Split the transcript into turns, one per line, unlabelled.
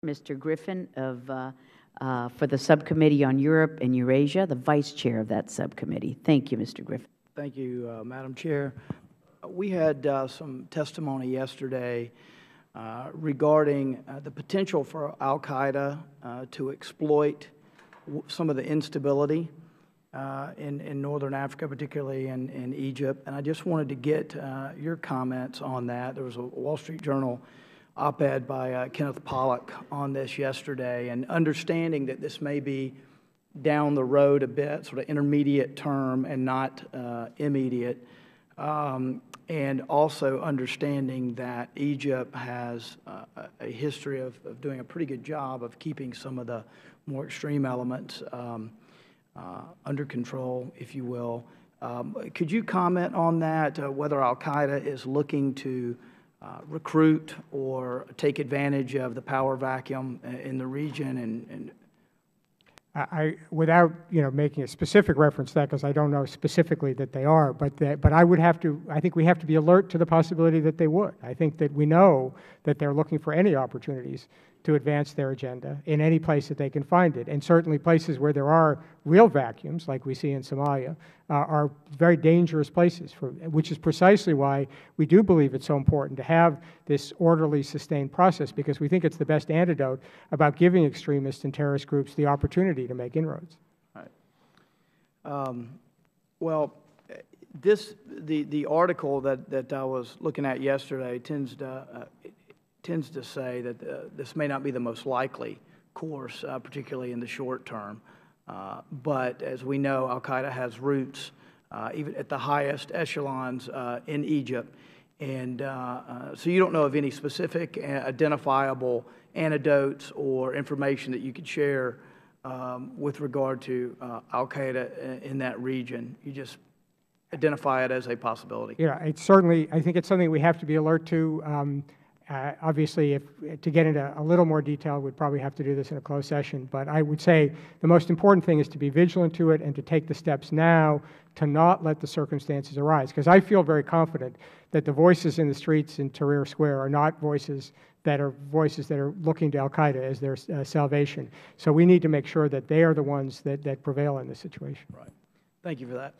Mr. Griffin for the Subcommittee on Europe and Eurasia, the Vice Chair of that subcommittee. Thank you, Mr. Griffin.
Thank you, Madam Chair. We had some testimony yesterday regarding the potential for al-Qaeda to exploit some of the instability in Northern Africa, particularly in Egypt. And I just wanted to get your comments on that. There was a Wall Street Journal op-ed by Kenneth Pollock on this yesterday, and understanding that this may be down the road a bit, sort of intermediate term and not immediate, and also understanding that Egypt has a history of doing a pretty good job of keeping some of the more extreme elements under control, if you will. Could you comment on that, whether al-Qaeda is looking to recruit or take advantage of the power vacuum in the region? And
without making a specific reference to that, because I don't know specifically that they are, but I would have to. I think we have to be alert to the possibility that they would. I think that we know that they're looking for any opportunities to advance their agenda in any place that they can find it, and certainly places where there are real vacuums, like we see in Somalia, are very dangerous places, which is precisely why we do believe it's so important to have this orderly, sustained process, because we think it's the best antidote about giving extremists and terrorist groups the opportunity to make inroads.
Right. Well, the article that I was looking at yesterday tends to say that this may not be the most likely course, particularly in the short term. But as we know, al-Qaeda has roots even at the highest echelons in Egypt. And so you don't know of any specific identifiable anecdotes or information that you could share with regard to al-Qaeda in that region. You just identify it as a possibility.
Yeah, it's certainly, I think it's something we have to be alert to. Obviously, to get into a little more detail, we'd probably have to do this in a closed session. But I would say the most important thing is to be vigilant to it and to take the steps now to not let the circumstances arise. Because I feel very confident that the voices in the streets in Tahrir Square are not voices that are looking to al-Qaeda as their salvation. So we need to make sure that they are the ones that prevail in this situation.
Right. Thank you for that.